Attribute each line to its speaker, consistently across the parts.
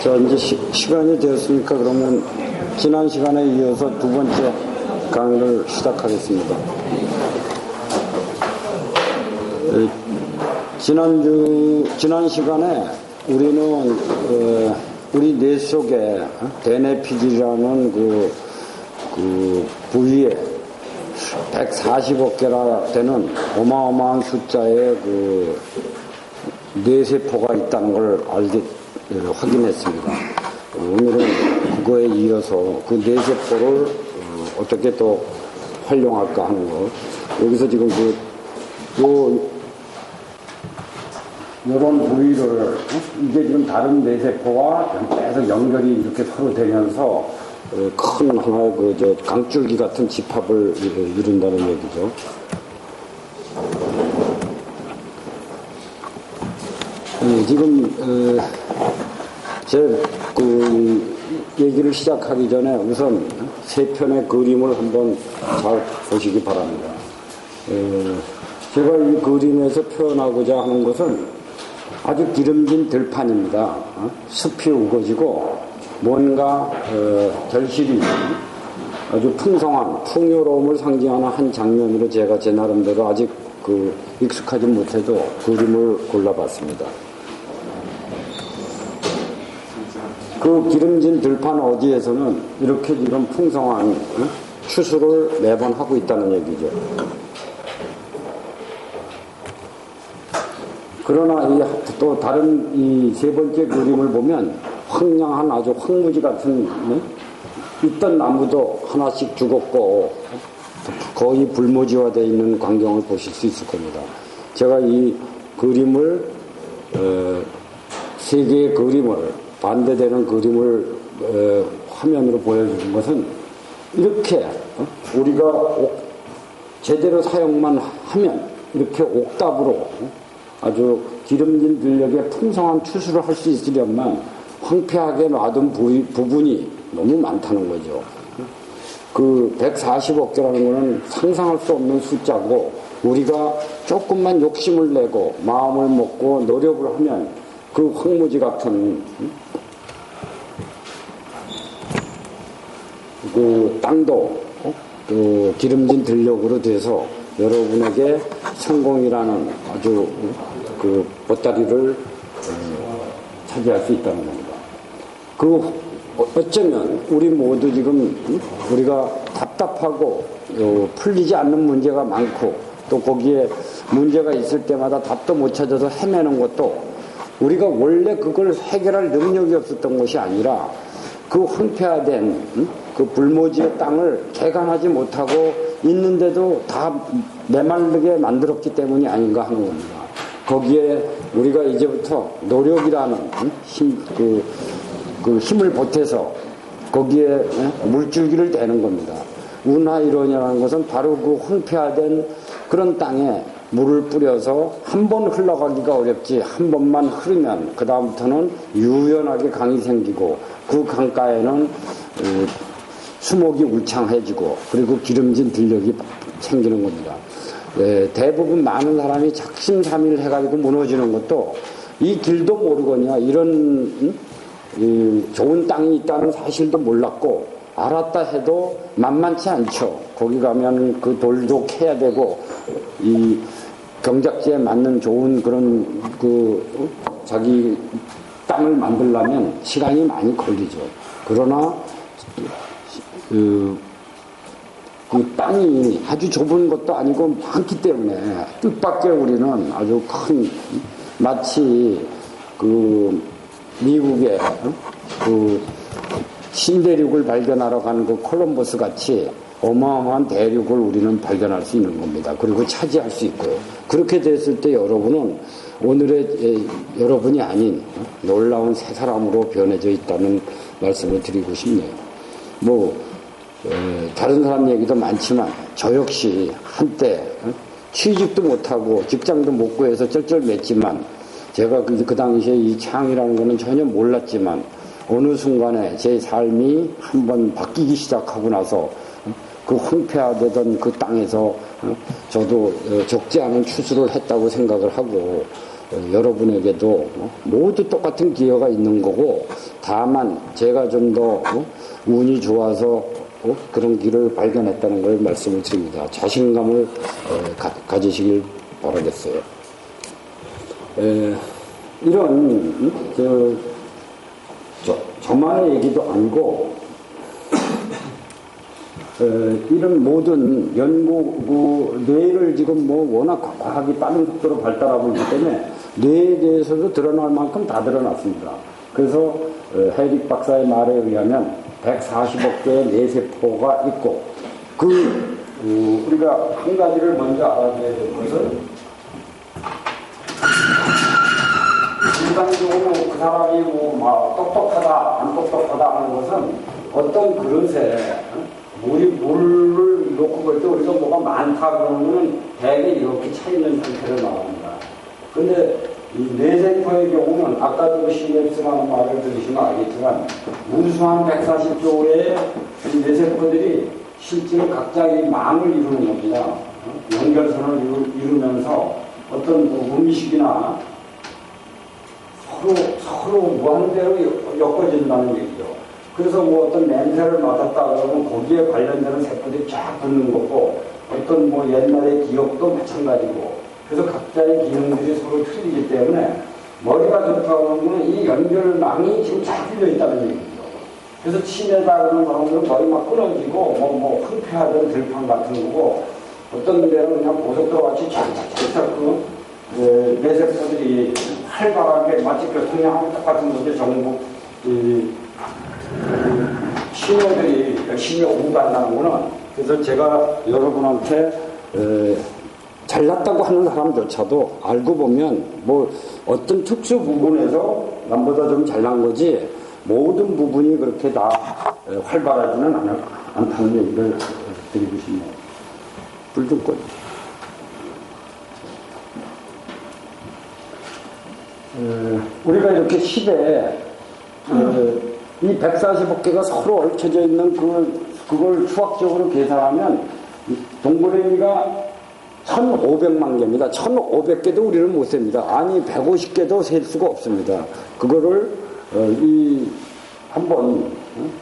Speaker 1: 자, 이제 시간이 되었으니까 그러면 지난 시간에 이어서 두 번째 강의를 시작하겠습니다. 지난 시간에 우리는 우리 뇌 속에 대뇌피질이라는 그 부위에 140억 개나 되는 어마어마한 숫자의 그 뇌세포가 있다는 걸 확인했습니다. 오늘은 그거에 이어서 그 뇌세포를 어떻게 또 활용할까 하는 거. 여기서 지금 이런 부위를 이게 지금 다른 뇌세포와 계속 연결이 이렇게 서로 되면서 큰 하나의 강줄기 같은 집합을 이룬다는 얘기죠. 지금 제 얘기를 시작하기 전에 우선 세 편의 그림을 한번 잘 보시기 바랍니다. 제가 이 그림에서 표현하고자 하는 것은 아주 기름진 들판입니다. 숲이 우거지고 뭔가 결실이 아주 풍성한 풍요로움을 상징하는 한 장면으로 제가 제 나름대로 아직 익숙하지 못해도 그림을 골라봤습니다. 그 기름진 들판 어디에서는 이렇게 지금 풍성한 추수를 매번 하고 있다는 얘기죠. 그러나 또 다른 이 세 번째 그림을 보면 황량한 아주 황무지 같은 있던 나무도 하나씩 죽었고 거의 불모지화되어 있는 광경을 보실 수 있을 겁니다. 제가 이 그림을 세 개의 그림을 반대되는 그림을 화면으로 보여주는 것은 이렇게 우리가 제대로 사용만 하면 이렇게 옥답으로 아주 기름진 근력의 풍성한 추수를 할 수 있으려면 황폐하게 놔둔 부분이 너무 많다는 거죠. 그 140억 개라는 것은 상상할 수 없는 숫자고 우리가 조금만 욕심을 내고 마음을 먹고 노력을 하면 그 황무지 같은 그 땅도 기름진 들력으로 돼서 여러분에게 성공이라는 아주 그 보따리를 차지할 수 있다는 겁니다. 어쩌면 우리 모두 지금 우리가 답답하고 풀리지 않는 문제가 많고 또 거기에 문제가 있을 때마다 답도 못 찾아서 헤매는 것도 우리가 원래 그걸 해결할 능력이 없었던 것이 아니라 그 황폐화된 그 불모지의 땅을 개간하지 못하고 있는데도 다 메마르게 만들었기 때문이 아닌가 하는 겁니다. 거기에 우리가 이제부터 노력이라는 힘을 보태서 거기에 물줄기를 대는 겁니다. 운하이론이라는 것은 바로 그 황폐화된 그런 땅에 물을 뿌려서 한 번 흘러가기가 어렵지 한 번만 흐르면 그 다음부터는 유연하게 강이 생기고 그 강가에는 수목이 울창해지고 그리고 기름진 들력이 생기는 겁니다. 대부분 많은 사람이 작심삼일 해가지고 무너지는 것도 이 길도 모르거냐 이런 좋은 땅이 있다는 사실도 몰랐고 알았다 해도 만만치 않죠. 거기 가면 그 돌도 캐야 되고 이 경작지에 맞는 좋은 그런 자기 땅을 만들려면 시간이 많이 걸리죠. 그러나 그 땅이 아주 좁은 것도 아니고 많기 때문에 뜻밖의 우리는 아주 큰 마치 미국의 신대륙을 발견하러 가는 콜럼버스 같이 어마어마한 대륙을 우리는 발견할 수 있는 겁니다. 그리고 차지할 수 있고요. 그렇게 됐을 때 여러분은 오늘의 여러분이 아닌 놀라운 새 사람으로 변해져 있다는 말씀을 드리고 싶네요. 다른 사람 얘기도 많지만 저 역시 한때 취직도 못하고 직장도 못 구해서 쩔쩔맸지만 제가 그 당시에 이 창이라는 거는 전혀 몰랐지만 어느 순간에 제 삶이 한번 바뀌기 시작하고 나서 그 황폐화되던 그 땅에서 저도 적지 않은 추수를 했다고 생각을 하고 여러분에게도 모두 똑같은 기회가 있는 거고, 다만 제가 좀 더 운이 좋아서 그런 길을 발견했다는 걸 말씀을 드립니다. 자신감을 가지시길 바라겠어요. 이런 저만의 얘기도 아니고 이런 모든 연구, 뇌를 지금 워낙 과학이 빠른 속도로 발달하고 있기 때문에 뇌에 대해서도 드러날 만큼 다 드러났습니다. 그래서 헤릭 박사의 말에 의하면 140억 개의 뇌세포가 있고, 우리가 한 가지를 먼저 알아줘야 될 것은, 일반적으로 그 사람이 막 똑똑하다, 안 똑똑하다 하는 것은 어떤 그릇에 물을 놓고 볼 때 우리가 뭐가 많다 그러면 대개 이렇게 차 있는 상태로 나옵니다. 근데 이 뇌세포의 경우는 아까도 시냅스라는 말을 들으시면 알겠지만 무수한 140조의 뇌세포들이 실제로 각자의 망을 이루는 겁니다. 연결선을 이루면서 어떤 음식이나 서로 무한대로 엮어진다는 얘기죠. 그래서 어떤 냄새를 맡았다 그러면 거기에 관련되는 세포들이 쫙 붙는 거고, 어떤 옛날의 기억도 마찬가지고, 그래서 각자의 기능들이 서로 틀리기 때문에 머리가 좋다고 하면 이 연결망이 지금 잘 풀려 있다는 얘기죠. 그래서 치매다 그러는 사람들은 머리 막 끊어지고 황폐하던 들판 같은 거고, 어떤 데는 그냥 고속도로 같이 쫙쫙쫙 뇌세포들이 활발하게 마치 교통량하고 똑같은 건데 전부 신호들이 열심히 오고 간다는 거는, 그래서 제가 여러분한테 잘났다고 하는 사람조차도 알고 보면 어떤 특수 부분에서 남보다 좀 잘난 거지 모든 부분이 그렇게 다 활발하지는 않다는 얘기를 드리고 싶네요. 불 좀 꺼. 우리가 이렇게 10에 이 140억 개가 서로 얽혀져 있는 그걸 수학적으로 계산하면 동그라미가 1,500만 개입니다. 1,500개도 우리는 못 셉니다. 아니 150개도 셀 수가 없습니다. 그거를 한번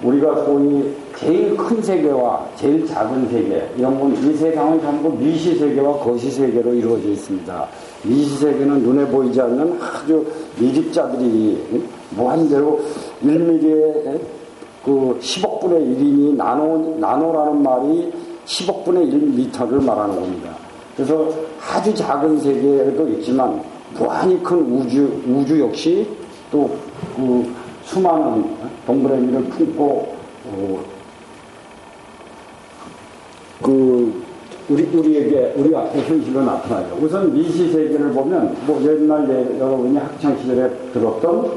Speaker 1: 우리가 소위 제일 큰 세계와 제일 작은 세계, 이런 건 이 세상은 전부 미시세계와 거시세계로 이루어져 있습니다. 미시세계는 눈에 보이지 않는 아주 미립자들이 무한대로 1mm에 10억분의 1이니 나노라는 말이 10억분의 1m를 말하는 겁니다. 그래서 아주 작은 세계도 있지만 무한히 큰 우주 역시 또 수많은 동그라미를 품고 우리 앞에 현실로 나타나죠. 우선 미시세계를 보면 옛날 여러분이 학창시절에 들었던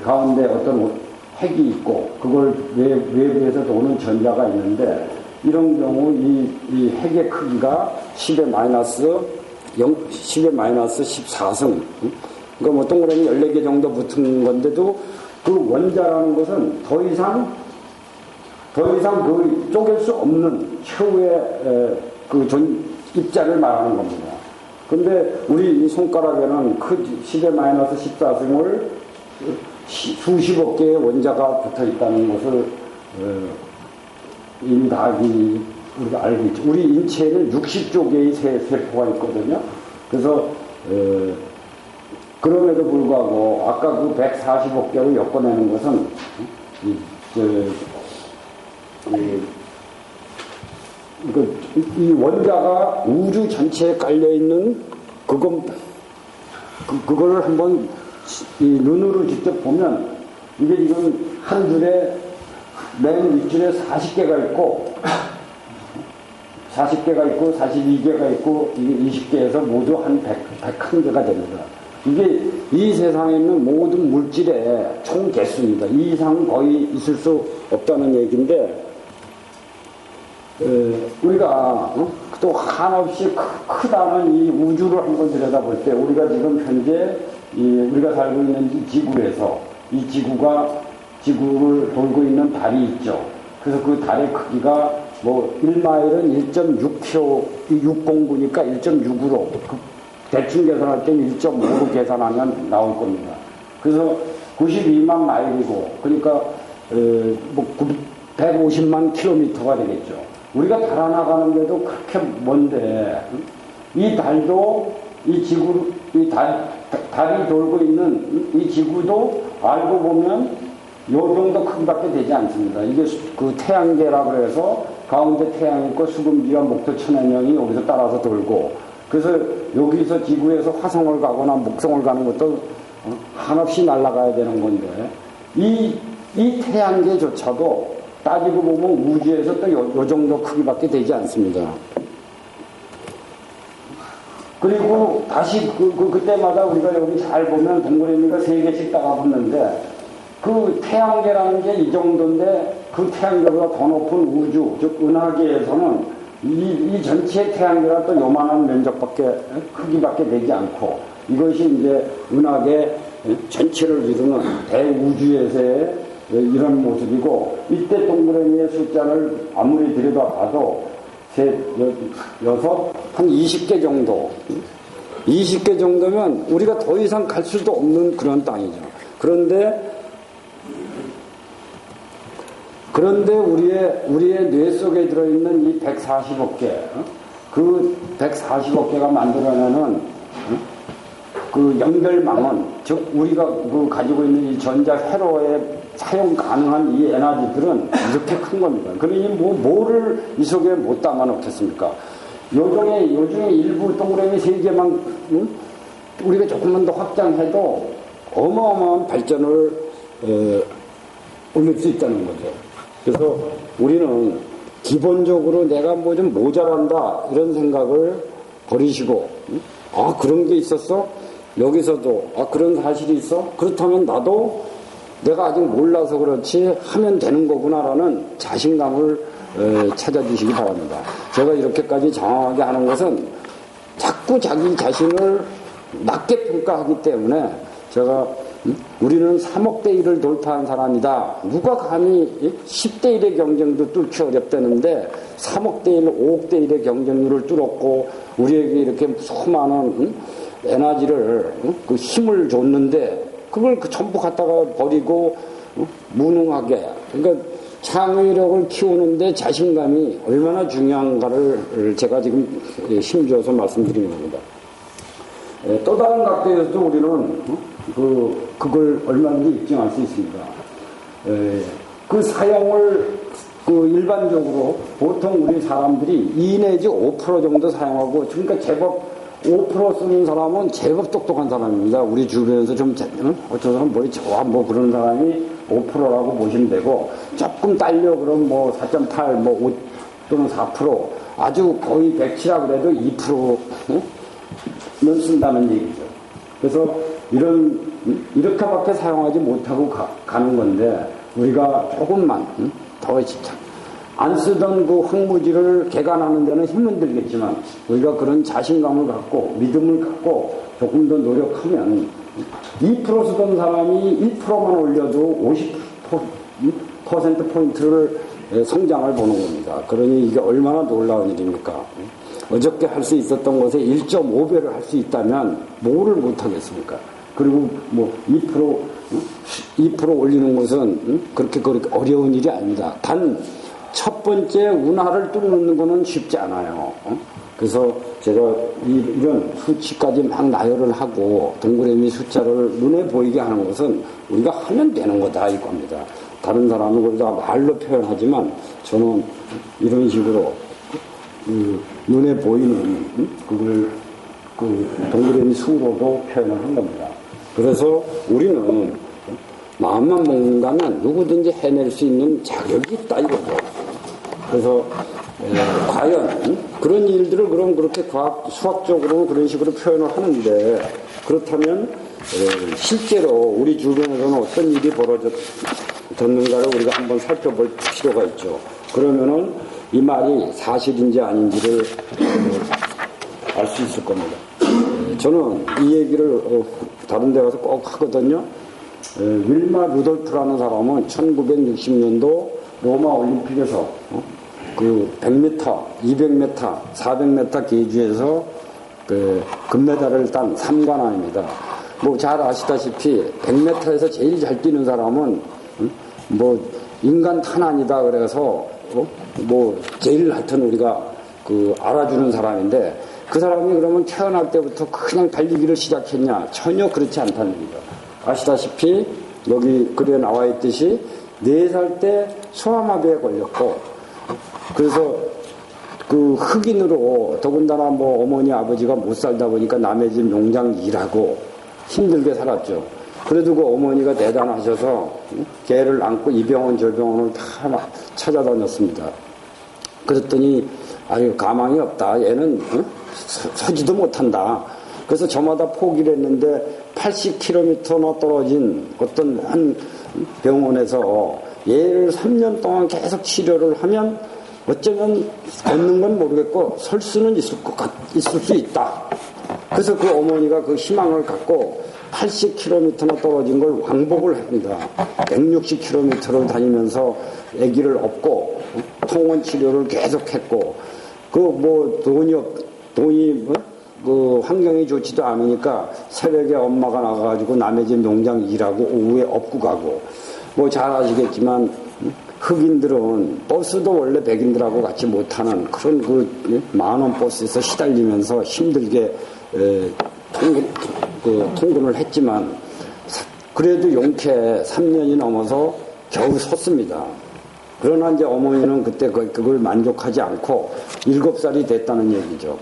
Speaker 1: 가운데 어떤 핵이 있고 그걸 외부에서 도는 전자가 있는데, 이런 경우 이 핵의 크기가 10의 마이너스 14승, 그러니까 동그라미 14개 정도 붙은 건데도 그 원자라는 것은 더 이상 그 쪼갤 수 없는 최후의 입자를 말하는 겁니다. 근데 우리 이 손가락에는 10의 마이너스 14승을 수십억 개의 원자가 붙어 있다는 것을 이미 다 우리가 알고 있죠. 우리 인체에는 60조 개의 세포가 있거든요. 그래서 그럼에도 불구하고 아까 그 140억 개로 엮어내는 것은 이 원자가 우주 전체에 깔려있는 그거를 한번 눈으로 직접 보면, 이게 지금 한 줄에 맨 윗줄에 40개가 있고 42개가 있고 이게 20개에서 모두 한 101개가 됩니다. 이게 이 세상에 있는 모든 물질의 총 개수입니다. 이 이상은 거의 있을 수 없다는 얘기인데, 우리가 또 한없이 크다는 이 우주를 한번 들여다볼 때, 우리가 지금 현재 우리가 살고 있는 이 지구에서 이 지구를 돌고 있는 달이 있죠. 그래서 그 달의 크기가 1마일은 1.6km, 6공구니까 1.6으로 대충 계산할 때는 1.5로 계산하면 나올 겁니다. 그래서 92만 마일이고, 그러니까, 150만 킬로미터가 되겠죠. 우리가 달아나가는데도 그렇게 먼데, 이 달도, 이 지구, 달이 돌고 있는 이 지구도 알고 보면 요 정도 크기밖에 되지 않습니다. 이게 그 태양계라 그래서 가운데 태양이 있고 수금지와 목토 천해명이 여기서 따라서 돌고, 그래서 여기서 지구에서 화성을 가거나 목성을 가는 것도 한없이 날아가야 되는 건데, 이 태양계조차도 따지고 보면 우주에서 또 요 정도 크기밖에 되지 않습니다. 그리고 다시 그때마다 우리가 여기 잘 보면 동그라미가 3개씩 따가 붙는데, 그 태양계라는 게 이 정도인데 그 태양계보다 더 높은 우주, 즉 은하계에서는 이 전체 태양계가 또 요만한 크기밖에 되지 않고, 이것이 이제 은하계 전체를 이루는 대우주에서의 이런 모습이고, 이때 동그라미의 숫자를 아무리 들여다봐도 셋, 여섯, 한 20개 정도. 20개 정도면 우리가 더 이상 갈 수도 없는 그런 땅이죠. 그런데 우리의 뇌 속에 들어있는 이 140억 개, 그 140억 개가 만들어내는 그 연결망은, 즉 우리가 가지고 있는 이 전자 회로에 사용 가능한 이 에너지들은 이렇게 큰 겁니다. 그러니 뭐를 이 속에 못 담아 놓겠습니까? 요중에 일부 동그라미 3개만 우리가 조금만 더 확장해도 어마어마한 발전을 올릴 수 있다는 거죠. 그래서 우리는 기본적으로 내가 뭐 좀 모자란다 이런 생각을 버리시고, 그런 게 있었어? 여기서도 그런 사실이 있어? 그렇다면 나도 내가 아직 몰라서 그렇지 하면 되는 거구나라는 자신감을 찾아주시기 바랍니다. 제가 이렇게까지 장황하게 하는 것은 자꾸 자기 자신을 낮게 평가하기 때문에, 제가 우리는 3억 대 1을 돌파한 사람이다. 누가 감히 10대 1의 경쟁도 뚫기 어렵다는데 3억 대 1, 5억 대 1의 경쟁률을 뚫었고 우리에게 이렇게 수많은 에너지를, 그 힘을 줬는데 그걸 전부 갖다가 버리고 무능하게, 그러니까 창의력을 키우는데 자신감이 얼마나 중요한가를 제가 지금 힘줘서 말씀드리는 겁니다. 또 다른 각도에서도 우리는 그걸 얼마든지 입증할 수 있습니다. 그 사용을 일반적으로 보통 우리 사람들이 2 내지 5% 정도 사용하고, 그러니까 제법 5% 쓰는 사람은 제법 똑똑한 사람입니다. 우리 주변에서 좀 어떤 사람 머리 좋아 그런 사람이 5%라고 보시면 되고, 조금 딸려 그럼 4.8, 5 또는 4%, 아주 거의 100치라 그래도 2%는 쓴다는 얘기죠. 그래서 이렇게밖에 사용하지 못하고 가는 건데, 우리가 조금만 더 안 쓰던 그 황무지를 개간하는 데는 힘은 들겠지만, 우리가 그런 자신감을 갖고 믿음을 갖고 조금 더 노력하면 2% 쓰던 사람이 1%만 올려도 50%포인트를 성장을 보는 겁니다. 그러니 이게 얼마나 놀라운 일입니까? 어저께 할 수 있었던 것에 1.5배를 할 수 있다면 뭐를 못하겠습니까? 그리고 2% 올리는 것은 그렇게 어려운 일이 아닙니다. 단 첫 번째 운하를 뚫는 거는 쉽지 않아요. 그래서 제가 이런 수치까지 막 나열을 하고 동그라미 숫자를 눈에 보이게 하는 것은 우리가 하면 되는 거다 이겁니다. 다른 사람은 그러다가 말로 표현하지만 저는 이런 식으로 눈에 보이는 그걸 동그라미 수로도 표현을 한 겁니다. 그래서 우리는 마음만 먹는다면 누구든지 해낼 수 있는 자격이 있다 이거죠. 그래서 과연 그런 일들을 그럼 그렇게 수학적으로 그런 식으로 표현을 하는데, 그렇다면 실제로 우리 주변에서는 어떤 일이 벌어졌는가를 우리가 한번 살펴볼 필요가 있죠. 그러면은 이 말이 사실인지 아닌지를 알 수 있을 겁니다. 저는 이 얘기를 다른 데 가서 꼭 하거든요. 윌마 루돌프라는 사람은 1960년도 로마 올림픽에서 그 100m, 200m, 400m 계주에서 그 금메달을 딴 삼관왕입니다. 뭐 잘 아시다시피 100m에서 제일 잘 뛰는 사람은 뭐 인간 탄환이다 그래서 뭐 제일 하여튼 우리가 그 알아주는 사람인데 그 사람이 그러면 태어날 때부터 그냥 달리기를 시작했냐? 전혀 그렇지 않다는 얘기죠. 아시다시피 여기 글에 나와 있듯이 4살 때 소아마비에 걸렸고 그래서 그 흑인으로 더군다나 뭐 어머니 아버지가 못 살다 보니까 남의 집 농장 일하고 힘들게 살았죠. 그래도 그 어머니가 대단하셔서 걔를 안고 이 병원 저 병원을 다 찾아다녔습니다. 그랬더니 아유 가망이 없다. 얘는 서지도 못한다. 그래서 저마다 포기를 했는데 80km나 떨어진 어떤 한 병원에서 얘를 3년 동안 계속 치료를 하면 어쩌면 걷는 건 모르겠고 설 수는 있을 수 있다. 그래서 그 어머니가 그 희망을 갖고 80km나 떨어진 걸 왕복을 합니다. 160km를 다니면서 아기를 업고 통원 치료를 계속했고 그 뭐 돈이 그 환경이 좋지도 않으니까 새벽에 엄마가 나가가지고 남의 집 농장 일하고 오후에 업고 가고 뭐 잘 아시겠지만 흑인들은 버스도 원래 백인들하고 같이 못하는 그런 그 만원 버스에서 시달리면서 힘들게 통근을 했지만 그래도 용케 3년이 넘어서 겨우 섰습니다. 그러나 이제 어머니는 그때 그걸 만족하지 않고 7살이 됐다는 얘기죠.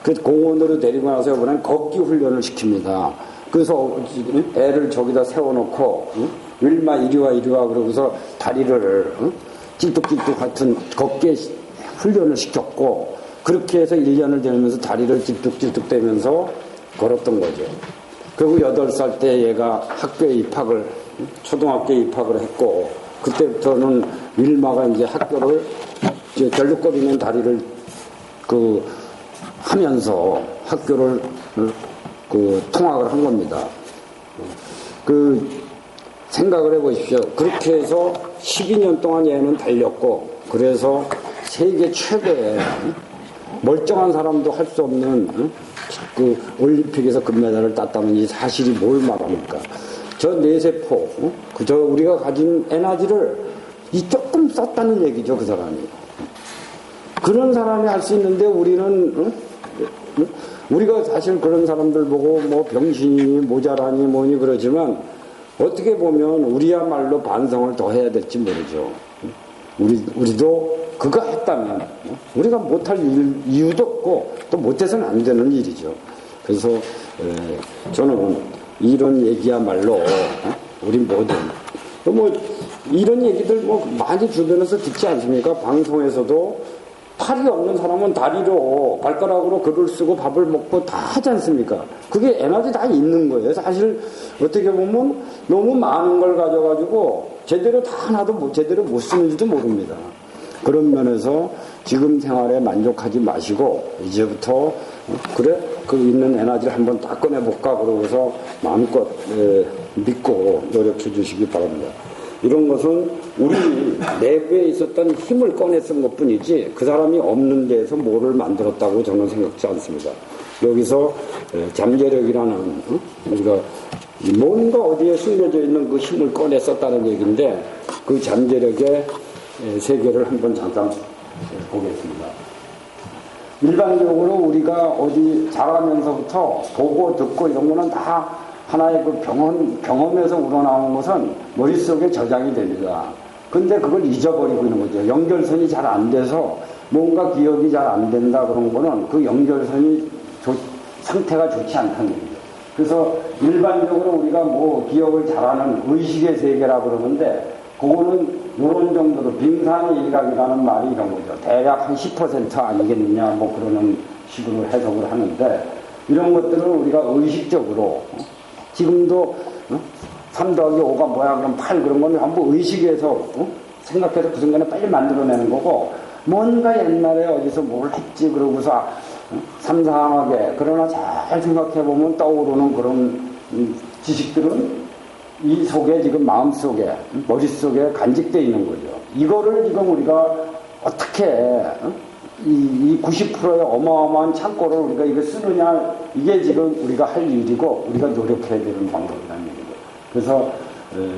Speaker 1: 그 공원으로 데리고 나서 이번엔 걷기 훈련을 시킵니다. 그래서 애를 저기다 세워놓고 윌마 이리 와 그러고서 다리를 찔뚝찔뚝 하여튼 걷게 훈련을 시켰고 그렇게 해서 1년을 되면서 다리를 찔뚝찔뚝 대면서 걸었던 거죠. 그리고 8살 때 얘가 초등학교에 입학을 했고 그때부터는 윌마가 이제 학교를 이제 결룩거리는 다리를 하면서 학교를 통학을 한 겁니다. 생각을 해보십시오. 그렇게 해서 12년 동안 얘는 달렸고 그래서 세계 최고의 멀쩡한 사람도 할 수 없는 올림픽에서 금메달을 땄다는 이 사실이 뭘 말합니까? 저 뇌세포, 우리가 가진 에너지를 조금 썼다는 얘기죠, 그 사람이. 그런 사람이 할 수 있는데 우리는, 우리가 사실 그런 사람들 보고 뭐 병신이 모자라니 뭐니 그러지만 어떻게 보면 우리야말로 반성을 더 해야 될지 모르죠. 우리도 그거 했다면 우리가 못할 이유도 없고 또 못해서는 안 되는 일이죠. 그래서 저는 이런 얘기야말로 우리 모든 뭐 이런 얘기들 뭐 많이 주변에서 듣지 않습니까? 방송에서도 팔이 없는 사람은 다리로 발가락으로 글을 쓰고 밥을 먹고 다 하지 않습니까? 그게 에너지 다 있는 거예요. 사실 어떻게 보면 너무 많은 걸 가져가지고 제대로 다 하나도 제대로 못 쓰는지도 모릅니다. 그런 면에서 지금 생활에 만족하지 마시고 이제부터 그래 그 있는 에너지를 한번 딱 꺼내볼까 그러고서 마음껏 믿고 노력해 주시기 바랍니다. 이런 것은 우리 내부에 있었던 힘을 꺼내 쓴 것뿐이지 그 사람이 없는 데에서 뭐를 만들었다고 저는 생각지 않습니다. 여기서 잠재력이라는 우리가 뭔가 어디에 숨겨져 있는 그 힘을 꺼내 썼다는 얘기인데 그 잠재력의 세계를 한번 잠깐 보겠습니다. 일반적으로 우리가 어디 자라면서부터 보고 듣고 이런 거는 다 하나의 그 경험에서 우러나온 것은 머릿속에 저장이 됩니다. 근데 그걸 잊어버리고 있는 거죠. 연결선이 잘 안 돼서 뭔가 기억이 잘 안 된다 그런 거는 그 연결선이 상태가 좋지 않다는 얘기죠. 그래서 일반적으로 우리가 뭐 기억을 잘하는 의식의 세계라 그러는데 그거는 이런 정도로 빙산의 일각이라는 말이 이런 거죠. 대략 한 10% 아니겠느냐 뭐 그러는 식으로 해석을 하는데 이런 것들을 우리가 의식적으로 지금도 3 더하기 5가 뭐야 그럼 8 그런 건 전부 의식에서 생각해서 그 순간에 빨리 만들어내는 거고 뭔가 옛날에 어디서 뭘 했지 그러고서 삼삼하게 그러나 잘 생각해보면 떠오르는 그런 지식들은 이 속에 지금 마음속에 머릿속에 간직되어 있는 거죠. 이거를 지금 우리가 어떻게 이 90%의 어마어마한 창고를 우리가 이거 쓰느냐, 이게 지금 우리가 할 일이고, 우리가 노력해야 되는 방법이라는 얘기죠. 그래서,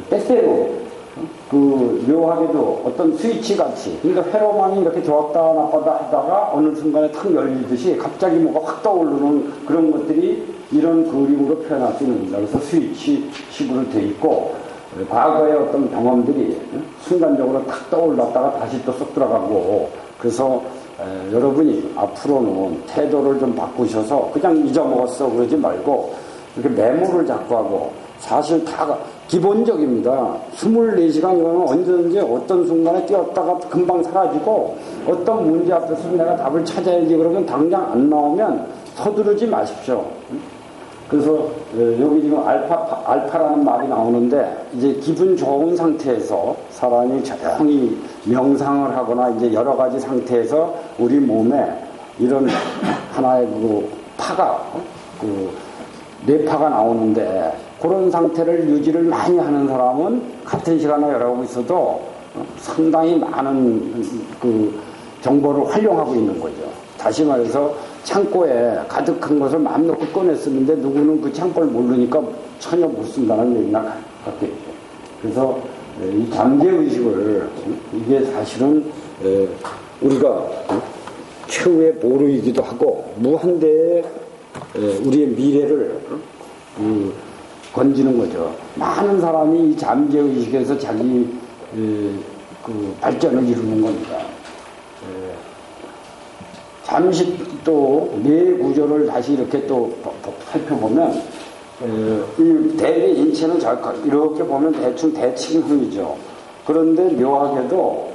Speaker 1: 때때로, 묘하게도 어떤 스위치 같이, 그러니까 회로망이 이렇게 좋았다, 나빴다 하다가 어느 순간에 탁 열리듯이 갑자기 뭐가 확 떠오르는 그런 것들이 이런 그림으로 표현할 수 있는 겁니다. 그래서 스위치식으로 돼 있고, 과거의 어떤 경험들이 순간적으로 탁 떠올랐다가 다시 또 쏙 들어가고, 그래서 여러분이 앞으로는 태도를 좀 바꾸셔서 그냥 잊어먹었어 그러지 말고 이렇게 메모를 자꾸 하고, 사실 다 기본적입니다. 24시간이면 언제든지 어떤 순간에 뛰었다가 금방 사라지고, 어떤 문제 앞에서 내가 답을 찾아야지 그러면 당장 안 나오면 서두르지 마십시오. 그래서 여기 지금 알파라는 말이 나오는데, 이제 기분 좋은 상태에서 사람이 조용히 명상을 하거나 이제 여러 가지 상태에서 우리 몸에 이런 하나의 파가, 뇌파가 나오는데, 그런 상태를 유지를 많이 하는 사람은 같은 시간에 여러분 있어도 상당히 많은 정보를 활용하고 있는 거죠. 다시 말해서 창고에 가득한 것을 마음 놓고 꺼냈었는데 누구는 그 창고를 모르니까 전혀 못 쓴다는 얘기나 같겠죠. 그래서 이 잠재의식을, 이게 사실은 우리가 최후의 보루이기도 하고 무한대의 우리의 미래를 건지는 거죠. 많은 사람이 이 잠재의식에서 자기 발전을 이루는 겁니다. 잠시 또 뇌 구조를 다시 이렇게 또 살펴보면, 이 대뇌 인체는 이렇게 보면 대충 대칭형이죠. 그런데 묘하게도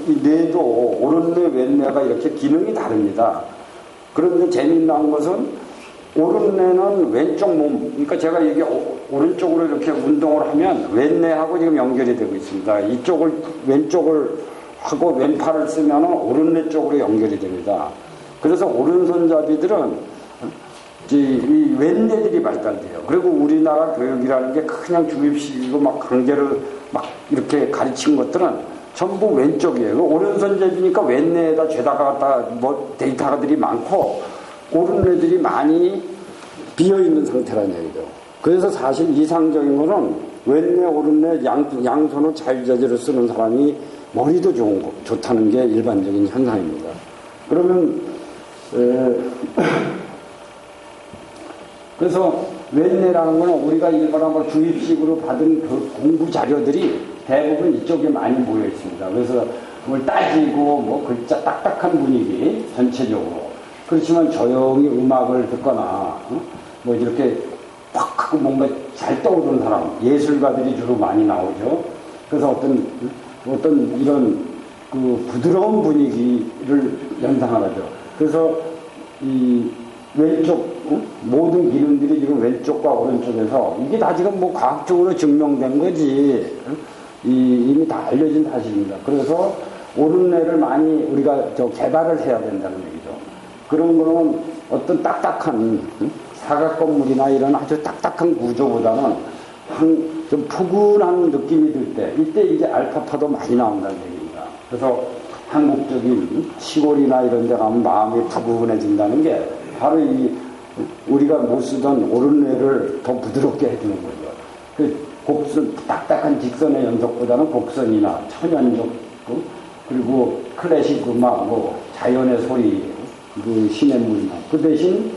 Speaker 1: 이 뇌도 오른뇌, 왼뇌가 이렇게 기능이 다릅니다. 그런데 재미난 것은 오른뇌는 왼쪽 몸, 그러니까 제가 여기 오른쪽으로 이렇게 운동을 하면 왼뇌하고 지금 연결이 되고 있습니다. 이쪽을, 왼쪽을 하고 왼팔을 쓰면 오른뇌 쪽으로 연결이 됩니다. 그래서 오른손잡이들은 이 왼뇌들이 발달돼요. 그리고 우리나라 교육이라는 게 그냥 주입식이고 막 관계를 막 이렇게 가르친 것들은 전부 왼쪽이에요. 오른손잡이니까 왼뇌에다 죄다가 갖다 뭐 데이터들이 많고, 오른뇌들이 많이 비어있는 상태라는 얘기죠. 그래서 사실 이상적인 거는 왼뇌, 오른뇌, 양손을 자유자재로 쓰는 사람이 머리도 좋다는 게 일반적인 현상입니다. 그러면, 그래서 왼뇌라는 건 우리가 일반적으로 주입식으로 받은 그 공부 자료들이 대부분 이쪽에 많이 모여 있습니다. 그래서 뭘 따지고 뭐 글자 딱딱한 분위기 전체적으로. 그렇지만 조용히 음악을 듣거나 뭐 이렇게 팍 하고 뭔가 잘 떠오르는 사람, 예술가들이 주로 많이 나오죠. 그래서 어떤 이런 부드러운 분위기를 연상하죠. 그래서 이 왼쪽 모든 기능들이 지금 왼쪽과 오른쪽에서, 이게 다 지금 뭐 과학적으로 증명된 거지, 이미 다 알려진 사실입니다. 그래서 오른뇌를 많이 우리가 개발을 해야 된다는 얘기죠. 그런 거는 어떤 딱딱한 사각 건물이나 이런 아주 딱딱한 구조보다는 좀 푸근한 느낌이 들 때, 이때 이제 알파파도 많이 나온다는 얘기입니다. 그래서 한국적인 시골이나 이런 데 가면 마음이 푸근해진다는 게 바로 우리가 못 쓰던 오른뇌를 더 부드럽게 해주는 거죠. 곡선, 딱딱한 직선의 연속보다는 곡선이나 천연적, 그리고 클래식 음악, 자연의 소리, 시냇물이나, 그 대신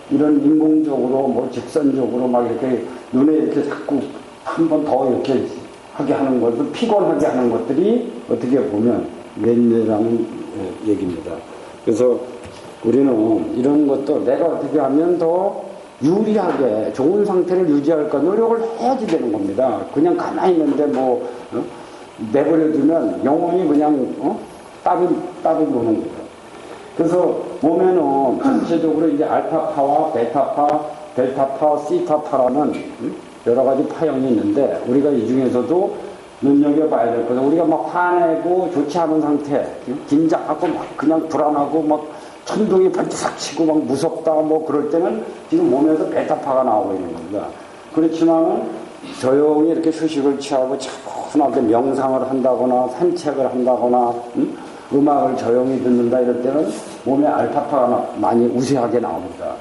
Speaker 1: 이런 인공적으로 직선적으로 막 이렇게 눈에 이렇게 자꾸 한 번 더 이렇게 하게 하는 것들, 피곤하게 하는 것들이 어떻게 보면 왼뇌라는 얘기입니다. 그래서 우리는 이런 것도 내가 어떻게 하면 더 유리하게 좋은 상태를 유지할까 노력을 해야지 되는 겁니다. 그냥 가만히 있는데 내버려두면 영혼이 그냥 따로 노는 거죠. 그래서 보면은 전체적으로 이제 알파파와 베타파, 델타파, 시타파라는 여러 가지 파형이 있는데, 우리가 이 중에서도 눈여겨봐야 될 거죠. 우리가 막 화내고 좋지 않은 상태, 긴장하고 막 그냥 불안하고 막 천둥이 번쩍 치고 막 무섭다 그럴 때는 지금 몸에서 베타파가 나오고 있는 겁니다. 그렇지만은 조용히 이렇게 휴식을 취하고 차분하게 명상을 한다거나 산책을 한다거나 음악을 조용히 듣는다 이럴 때는 몸에 알파파가 많이 우세하게 나옵니다.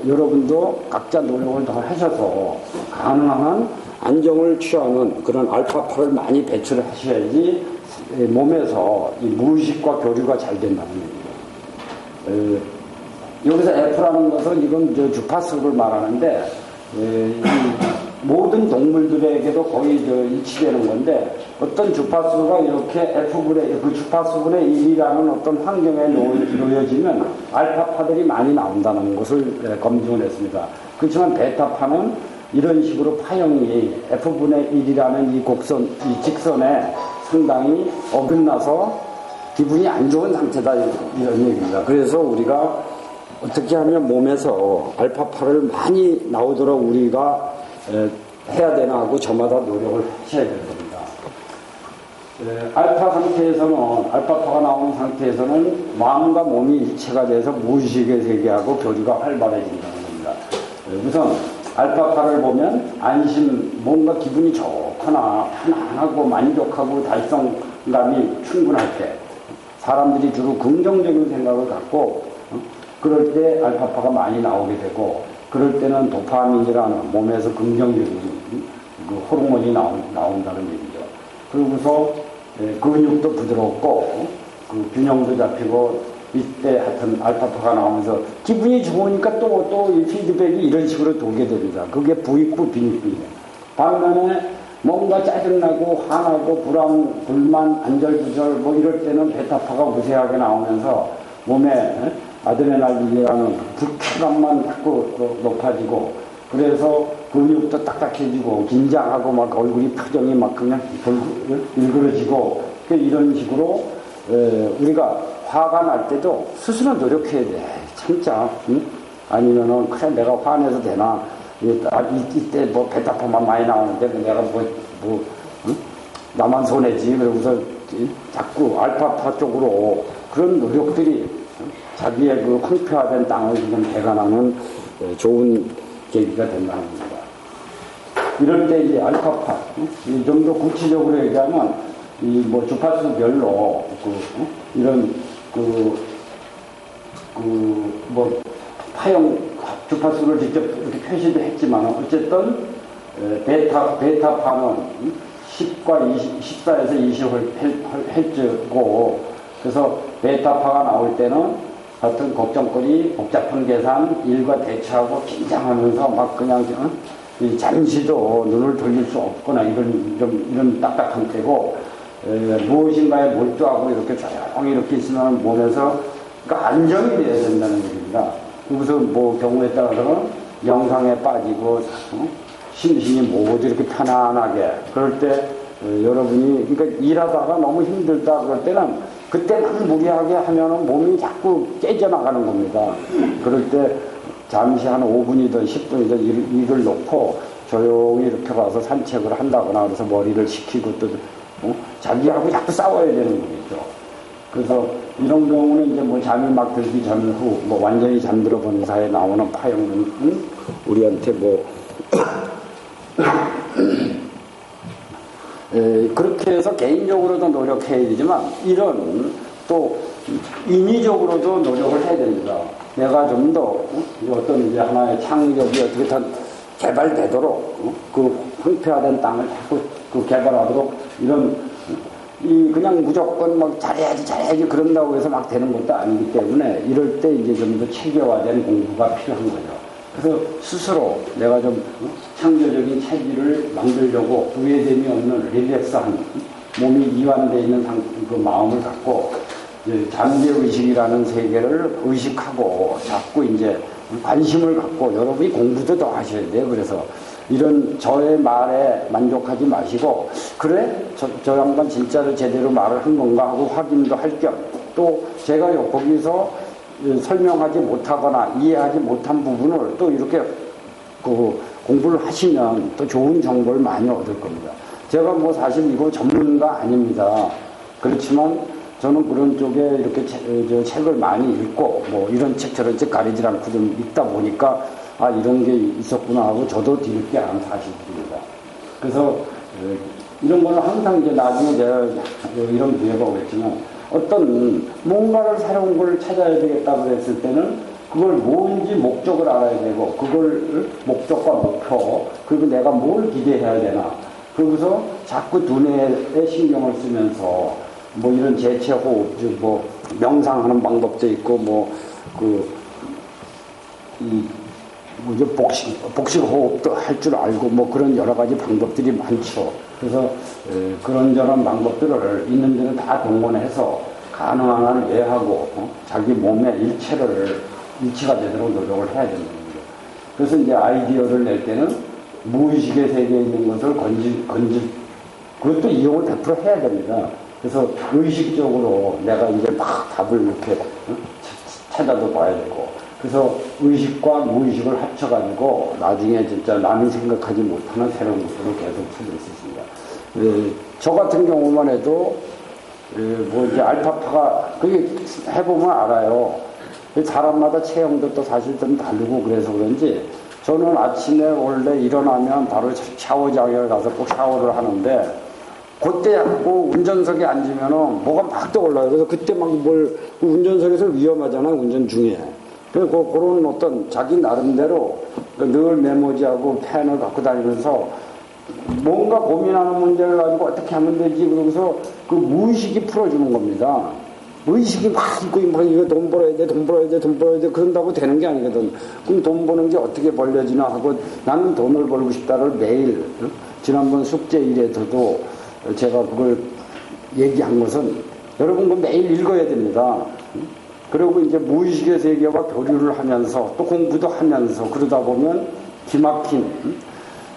Speaker 1: 여러분도 각자 노력을 더 하셔서 가능한 안정을 취하는 그런 알파파를 많이 배출을 하셔야지 몸에서 이 무의식과 교류가 잘 된다는 얘기예요. 여기서 F라는 것은 이건 주파수를 말하는데 모든 동물들에게도 거의 일치되는 건데 어떤 주파수가 이렇게 F분의 그 주파수분의 1이라는 어떤 환경에 놓여지면 알파파들이 많이 나온다는 것을 검증을 했습니다. 그렇지만 베타파는 이런 식으로 파형이 F분의 1이라는 이 직선에 상당히 어긋나서 기분이 안 좋은 상태다 이런 얘기입니다. 그래서 우리가 어떻게 하면 몸에서 알파파를 많이 나오도록 우리가 해야 되나 하고 저마다 노력을 하셔야 될 겁니다. 알파 상태에서는, 알파파가 나오는 상태에서는 마음과 몸이 일체가 돼서 무의식의 세계하고 교류가 활발해진다는 겁니다. 우선 알파파를 보면 뭔가 기분이 좋거나 편안하고 만족하고 달성감이 충분할 때 사람들이 주로 긍정적인 생각을 갖고 그럴 때 알파파가 많이 나오게 되고 그럴 때는 도파민이라는 몸에서 긍정적인 그 호르몬이 나온다는 얘기죠. 그러고서 근육도 부드럽고 그 균형도 잡히고 이때 하여튼 알파파가 나오면서 기분이 좋으니까 또 이 피드백이 이런 식으로 돌게 됩니다. 그게 부익부 빈익부이에요. 반면에 뭔가 짜증나고 화나고 불만, 안절부절 뭐 이럴 때는 베타파가 우세하게 나오면서 몸에 아드레날린이라는 불쾌감만 자꾸 높아지고 그래서 근육도 딱딱해지고 긴장하고 막 얼굴이 표정이 막 그냥 일그러지고 이런 식으로 우리가 화가 날 때도 스스로 노력해야 돼. 참자. 응? 아니면은 그래 내가 화내서 되나 이때 뭐 베타파만 많이 나오는데 내가 응? 나만 손해지. 그러고서 자꾸 알파파 쪽으로 그런 노력들이 자기의 그 황폐화된 땅을 지금 개간하는 좋은 계기가 된다는 겁니다. 이럴 때 이제 알파파, 좀 더 구체적으로 얘기하면 이 뭐 주파수별로 이런 뭐 파형 주파수를 직접 이렇게 표시도 했지만 어쨌든 베타파는 10과 14에서 20Hz고 그래서 베타파가 나올 때는 어떤 걱정거리, 복잡한 계산, 일과 대처하고 긴장하면서 막 그냥 잠시도 눈을 돌릴 수 없거나 이런 딱딱한 때고 무엇인가에 몰두하고 이렇게 조용히 이렇게 있으면 몸에서 그러니까 안정이 돼야 된다는 얘기입니다. 그래서 뭐 경우에 따라서는 영상에 빠지고 심신이 모두 이렇게 편안하게 그럴 때 여러분이 그러니까 일하다가 너무 힘들다 그럴 때는 그때만 무리하게 하면은 몸이 자꾸 깨져나가는 겁니다. 그럴 때 잠시 한 5분이든 10분이든 일을 놓고 조용히 이렇게 가서 산책을 한다거나 그래서 머리를 식히고 또 자기하고 자꾸 싸워야 되는 거겠죠. 그래서 이런 경우는 이제 뭐 잠이 막 들기 전후 뭐 완전히 잠들어 본 사이에 나오는 파형은 우리한테 뭐 그렇게 해서 개인적으로도 노력해야 되지만 이런 또 인위적으로도 노력을 해야 됩니다. 내가 좀 더 어떤 이제 하나의 창의력이 어떻게 더 개발되도록 그 황폐화된 땅을 자꾸 그 개발하도록 이런 그냥 무조건 막 잘해야지 그런다고 해서 막 되는 것도 아니기 때문에 이럴 때 이제 좀 더 체계화된 공부가 필요한 거죠. 그래서 스스로 내가 좀 창조적인 체질을 만들려고 후회됨이 없는 릴렉스한 몸이 이완되어 있는 그 마음을 갖고 잠재의식이라는 세계를 의식하고 자꾸 이제 관심을 갖고 여러분이 공부도 더 하셔야 돼요. 그래서 이런 저의 말에 만족하지 마시고 그래? 저 양반 진짜로 제대로 말을 한 건가 하고 확인도 할 겸 또 제가 거기서 설명하지 못하거나 이해하지 못한 부분을 또 이렇게 그 공부를 하시면 또 좋은 정보를 많이 얻을 겁니다. 제가 뭐 사실 이거 전문가 아닙니다. 그렇지만 저는 그런 쪽에 이렇게 책을 많이 읽고 뭐 이런 책 저런 책 가리지 않고 좀 읽다 보니까 아 이런 게 있었구나 하고 저도 뒤늦게 아는 사실입니다. 그래서 이런 거는 항상 이제 나중에 제가 이런 기회가 오겠지만 어떤 뭔가를 새로운 걸 찾아야 되겠다고 했을 때는 그걸 뭔지 목적을 알아야 되고, 그걸 목적과 목표, 그리고 내가 뭘 기대해야 되나. 그러고서 자꾸 두뇌에 신경을 쓰면서 뭐 이런 재채호흡, 뭐 명상하는 방법도 있고, 뭐죠, 복식호흡도 할 줄 알고, 뭐 그런 여러 가지 방법들이 많죠. 그래서 그런저런 방법들을 있는 데는 다 동원해서 가능한 한 외하고 자기 몸의 일체가 되도록 노력을 해야 된다는 거죠. 그래서 이제 아이디어를 낼 때는 무의식의 세계에 있는 것을 그것도 이용을 100% 해야 됩니다. 그래서 의식적으로 내가 이제 막 답을 이렇게 찾아도 봐야 되고, 그래서 의식과 무의식을 합쳐가지고 나중에 진짜 남이 생각하지 못하는 새로운 것들을 계속 찾을 수 있습니다. 저 같은 경우만 해도 뭐 이제 알파파가 그게 해보면 알아요. 사람마다 체형도 또 사실 좀 다르고 그래서 그런지 저는 아침에 원래 일어나면 바로 샤워장에 가서 꼭 샤워를 하는데, 그때 뭐 운전석에 앉으면은 뭐가 막 떠올라요. 그래서 그때 막 운전석에서 위험하잖아요, 운전 중에. 그래서 그런 어떤 자기 나름대로 늘 메모지하고 펜을 갖고 다니면서 뭔가 고민하는 문제를 가지고 어떻게 하면 되지, 그러고서 그 무의식이 풀어주는 겁니다. 의식이 막 있고, 이거 돈 벌어야 돼, 그런다고 되는 게 아니거든. 그럼 돈 버는 게 어떻게 벌려지나 하고, 나는 돈을 벌고 싶다를 매일, 지난번 숙제일에서도 제가 그걸 얘기한 것은, 여러분 그 매일 읽어야 됩니다. 그리고 이제 무의식의 세계와 교류를 하면서 또 공부도 하면서 그러다 보면 기막힌,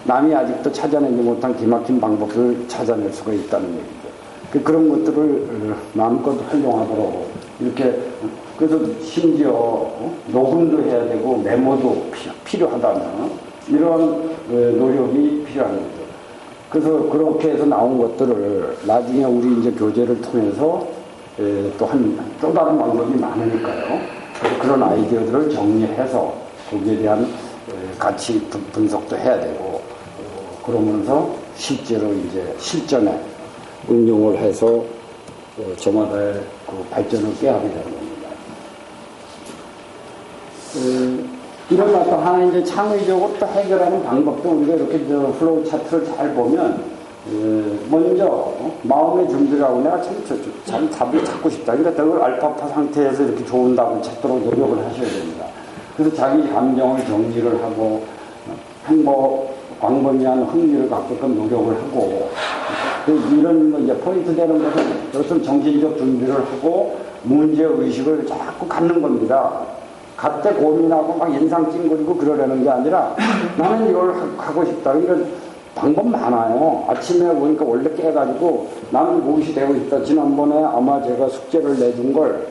Speaker 1: 남이 아직도 찾아내지 못한 기막힌 방법을 찾아낼 수가 있다는 얘기죠. 그런 것들을 마음껏 활용하도록 이렇게, 그래서 심지어 녹음도 해야 되고 메모도 필요하다면 이런 노력이 필요한 거죠. 그래서 그렇게 해서 나온 것들을 나중에 우리 이제 교재를 통해서 또 다른 방법이 많으니까요. 그런 아이디어들을 정리해서 거기에 대한 가치 분석도 해야 되고, 그러면서 실제로 이제 실전에 응용을 해서 저마다의 그 발전을 꾀하게 되는 겁니다. 이런 것도 하나 이제 창의적으로 또 해결하는 방법도 우리가 이렇게 플로우 차트를 잘 보면, 먼저 마음의 준비를 하고 내가 참 답을 찾고 싶다. 그러니까 그걸 알파파 상태에서 이렇게 좋은 답을 찾도록 노력을 하셔야 됩니다. 그래서 자기 감정을 정리를 하고 광범위한 흥미를 갖게끔 노력을 하고, 이런 이제 포인트 되는 것은 어떤 정신적 준비를 하고 문제의식을 자꾸 갖는 겁니다. 갖대 고민하고 막 인상 찡그리고 그러려는 게 아니라 나는 이걸 하고 싶다. 이런 방법 많아요. 아침에 보니까 원래 깨가지고 나는 무엇이 되고 싶다. 지난번에 아마 제가 숙제를 내준 걸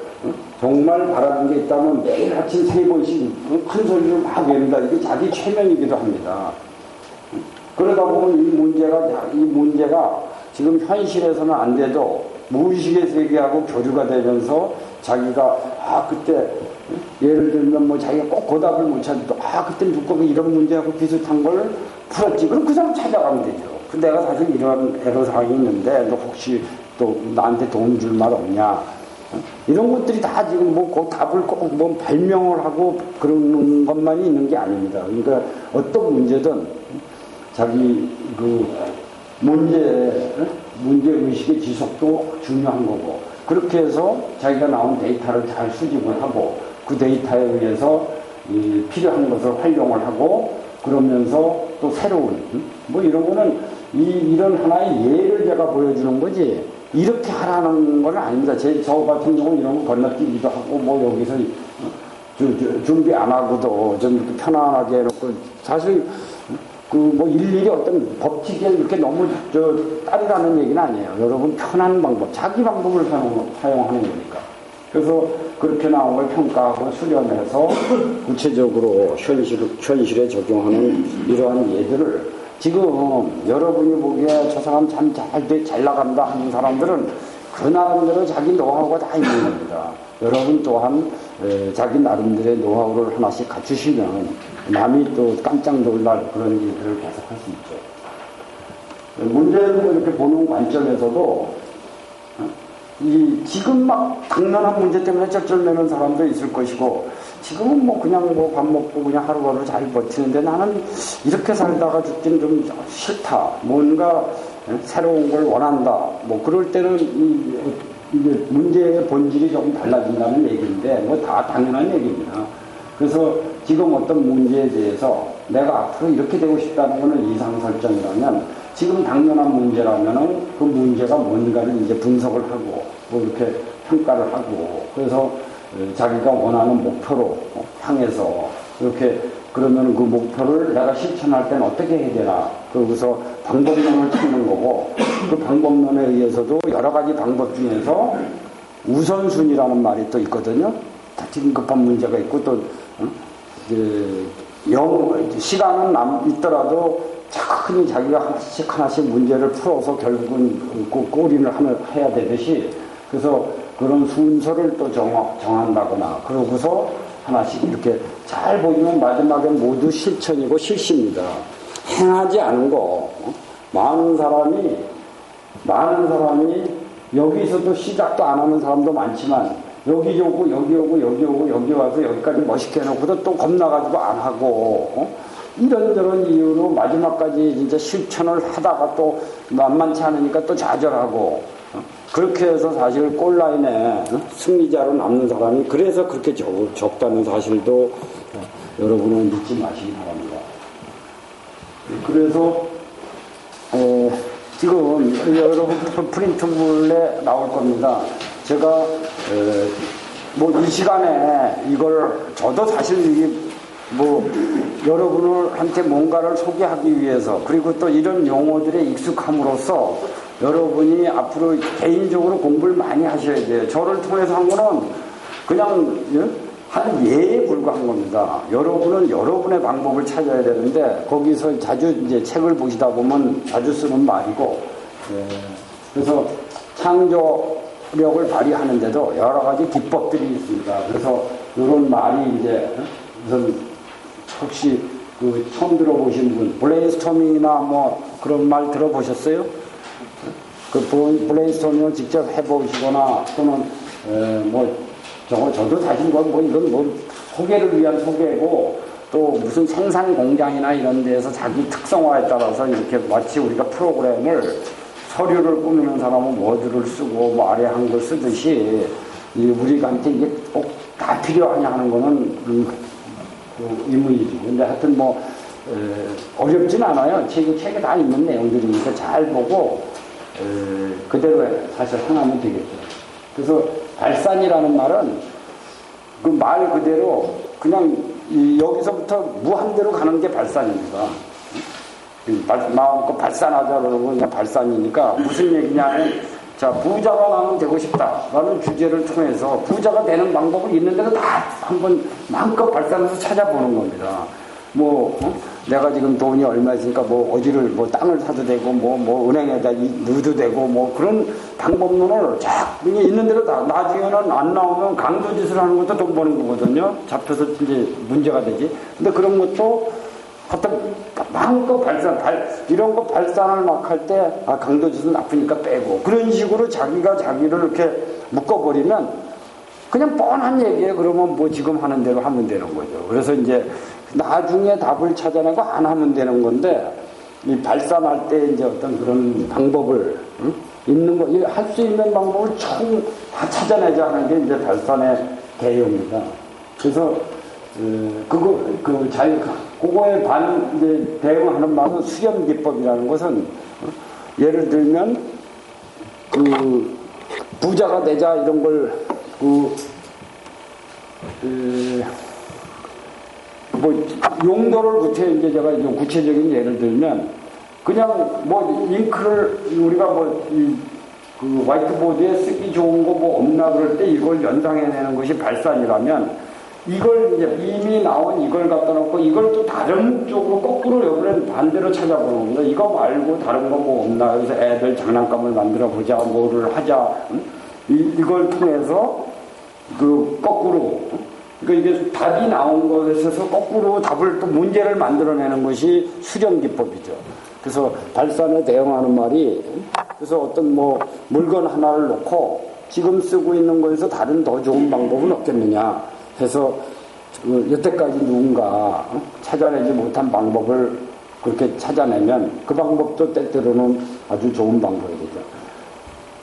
Speaker 1: 정말 바라는 게 있다면 매일 아침 3번씩 큰 소리를 막 외운다. 이게 자기 최면이기도 합니다. 그러다 보면 이 문제가 지금 현실에서는 안 돼도 무의식의 세계하고 교류가 되면서 자기가 그때 예를 들면 뭐 자기가 꼭 고답을 못 찾아도 그때 누가 이런 문제하고 비슷한 걸 풀었지. 그럼 그 사람 찾아가면 되죠. 내가 사실 이런 애로사항이 있는데 너 혹시 또 나한테 도움 줄 말 없냐. 이런 것들이 다 지금 그 답을 꼭 발명을 하고 그런 것만이 있는 게 아닙니다. 그러니까 어떤 문제든 자기 문제의식의 지속도 중요한 거고, 그렇게 해서 자기가 나온 데이터를 잘 수집을 하고 그 데이터에 의해서 필요한 것을 활용을 하고, 그러면서 또 새로운 이런 거는 이런 하나의 예를 제가 보여주는 거지 이렇게 하라는 건 아닙니다. 저 같은 경우는 이런 거 건너뛰기도 하고 여기서 준비 안 하고도 좀 이렇게 편안하게 해놓고, 사실 일일이 어떤 법칙에 이렇게 너무 따르라는 얘기는 아니에요. 여러분 편한 방법, 자기 방법을 사용하는 거니까. 그래서 그렇게 나온 걸 평가하고 수렴해서 구체적으로 현실에 적용하는 이러한 예들을 지금 여러분이 보기에 저 사람 참 잘 나간다 하는 사람들은 그 나름대로 자기 노하우가 다 있는 겁니다. 여러분 또한 자기 나름대로의 노하우를 하나씩 갖추시면 남이 또 깜짝 놀랄 그런 일들을 계속할 수 있죠. 문제를 이렇게 보는 관점에서도 지금 막 당면한 문제 때문에 쩔쩔매는 사람도 있을 것이고, 지금은 뭐 그냥 뭐 밥 먹고 그냥 하루하루 잘 버티는데 나는 이렇게 살다가 죽긴 좀 싫다. 뭔가 새로운 걸 원한다. 뭐 그럴 때는 이게 문제의 본질이 조금 달라진다는 얘기인데, 뭐 다 당연한 얘기입니다. 그래서 지금 어떤 문제에 대해서 내가 앞으로 이렇게 되고 싶다는 것은 이상 설정이라면, 지금 당면한 문제라면은 그 문제가 뭔가를 이제 분석을 하고 뭐 이렇게 평가를 하고, 그래서 자기가 원하는 목표로 향해서 이렇게, 그러면 그 목표를 내가 실천할 때는 어떻게 해야 되나, 그러고서 방법론을 찾는 거고, 그 방법론에 의해서도 여러 가지 방법 중에서 우선순위라는 말이 또 있거든요. 지금 급한 문제가 있고, 또 시간은 있더라도 차근히 자기가 하나씩 문제를 풀어서 결국은 그 꼬리를 해야 되듯이, 그래서 그런 순서를 또 정한다거나, 그러고서 하나씩 이렇게 잘 보이면 마지막엔 모두 실천이고 실시입니다. 행하지 않은 거. 많은 사람이 여기서도 시작도 안 하는 사람도 많지만, 여기 오고 여기 오고 여기 오고 여기 와서 여기까지 멋있게 해놓고도 또 겁나가지고 안 하고, 이런저런 이유로 마지막까지 진짜 실천을 하다가 또 만만치 않으니까 또 좌절하고, 그렇게 해서 사실 골라인에 승리자로 남는 사람이 그래서 그렇게 적다는 사실도 여러분은 믿지 마시기 바랍니다. 그래서 지금 여러분 프린트물에 나올 겁니다. 제가 뭐 이 시간에 이걸, 저도 사실 이게 뭐 여러분한테 뭔가를 소개하기 위해서, 그리고 또 이런 용어들에 익숙함으로써 여러분이 앞으로 개인적으로 공부를 많이 하셔야 돼요. 저를 통해서 한 거는 그냥 한 예에 불과한 겁니다. 여러분은 여러분의 방법을 찾아야 되는데, 거기서 자주 이제 책을 보시다 보면 자주 쓰는 말이고, 그래서 창조력을 발휘하는데도 여러 가지 기법들이 있습니다. 그래서 이런 말이 이제 무슨, 혹시 그 처음 들어보신 분, 브레인스토밍이나 뭐 그런 말 들어보셨어요? 그 브레인스토밍을 직접 해보시거나, 또는 저도 사실 이건 뭐 소개를 위한 소개고, 또 무슨 생산 공장이나 이런 데에서 자기 특성화에 따라서 이렇게 마치 우리가 프로그램을, 서류를 꾸미는 사람은 워드를 쓰고 뭐 아래 한글 쓰듯이, 우리한테 이게 꼭 다 필요하냐 하는 거는 의문이죠. 근데 하여튼 뭐 어렵진 않아요. 책에 다 있는 내용들이니까 잘 보고 그대로 사실 하나면 되겠죠. 그래서 발산이라는 말은 그 말 그대로 그냥 여기서부터 무한대로 가는 게 발산입니다. 마음껏 발산하자 그러고 그냥 발산이니까, 무슨 얘기냐면, 자, 부자가 나는 되고 싶다라는 주제를 통해서 부자가 되는 방법을 있는 대로 다 한번 마음껏 발산해서 찾아보는 겁니다. 내가 지금 돈이 얼마 있으니까 어디를 땅을 사도 되고 은행에다 넣어도 되고 그런 방법론을 쫙 있는 대로 다, 나중에는 안 나오면 강도짓을 하는 것도 돈 버는 거거든요. 잡혀서 이제 문제가 되지. 근데 그런 것도 하여튼 마음껏 이런 거 발산을 막 할 때, 강도짓은 나쁘니까 빼고, 그런 식으로 자기가 자기를 이렇게 묶어버리면 그냥 뻔한 얘기예요. 그러면 지금 하는 대로 하면 되는 거죠. 그래서 이제 나중에 답을 찾아내고 안 하면 되는 건데, 이 발산할 때 이제 어떤 그런 방법을, 할 수 있는 방법을 총 다 찾아내자 하는 게 이제 발산의 개요입니다. 그래서, 그거에 이제 대응하는 말은 수렴기법이라는 것은, 예를 들면, 부자가 되자 이런 걸, 용도를 이제 제가 구체적인 예를 들면, 그냥 잉크를 우리가 그 화이트보드에 쓰기 좋은 거 없나 그럴 때 이걸 연상해내는 것이 발산이라면, 이걸 이제 이미 나온 이걸 갖다 놓고 이걸 또 다른 쪽으로 거꾸로 여기는 반대로 찾아보는 겁니다. 이거 말고 다른 거 없나? 그래서 애들 장난감을 만들어 보자, 뭐를 하자. 이걸 통해서 거꾸로, 그러니까 이게 답이 나온 것에 있어서 거꾸로 답을 또 문제를 만들어내는 것이 수렴기법이죠. 그래서 발산에 대응하는 말이, 그래서 어떤 물건 하나를 놓고 지금 쓰고 있는 거에서 다른 더 좋은 방법은 없겠느냐 해서 여태까지 누군가 찾아내지 못한 방법을 그렇게 찾아내면 그 방법도 때때로는 아주 좋은 방법이죠.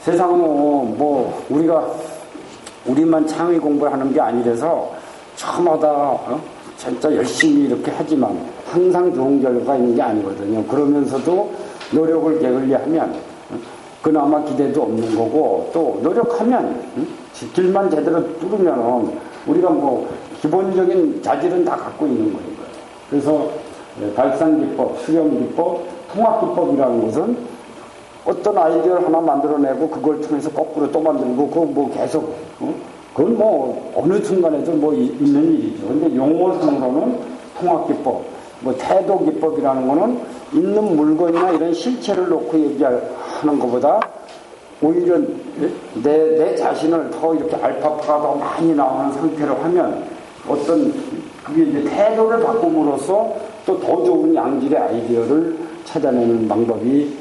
Speaker 1: 세상은 뭐 우리만 창의 공부를 하는 게 아니라서 저마다 진짜 열심히 이렇게 하지만 항상 좋은 결과가 있는 게 아니거든요. 그러면서도 노력을 게을리하면 그나마 기대도 없는 거고, 또 노력하면 길만 제대로 뚫으면 우리가 뭐 기본적인 자질은 다 갖고 있는 거예요. 그래서 발상기법, 수렴기법, 통합기법이라는 것은 어떤 아이디어를 하나 만들어내고 그걸 통해서 거꾸로 또 만들고 그거 뭐 계속 그건 뭐 어느 순간에도 뭐 있는 일이죠. 근데 용어상으로는 통합기법, 뭐 태도기법이라는 거는 있는 물건이나 이런 실체를 놓고 얘기하는 것보다 오히려 내 자신을 더 이렇게 알파파가 더 많이 나오는 상태로 하면 어떤 그게 이제 태도를 바꿈으로써 또 더 좋은 양질의 아이디어를 찾아내는 방법이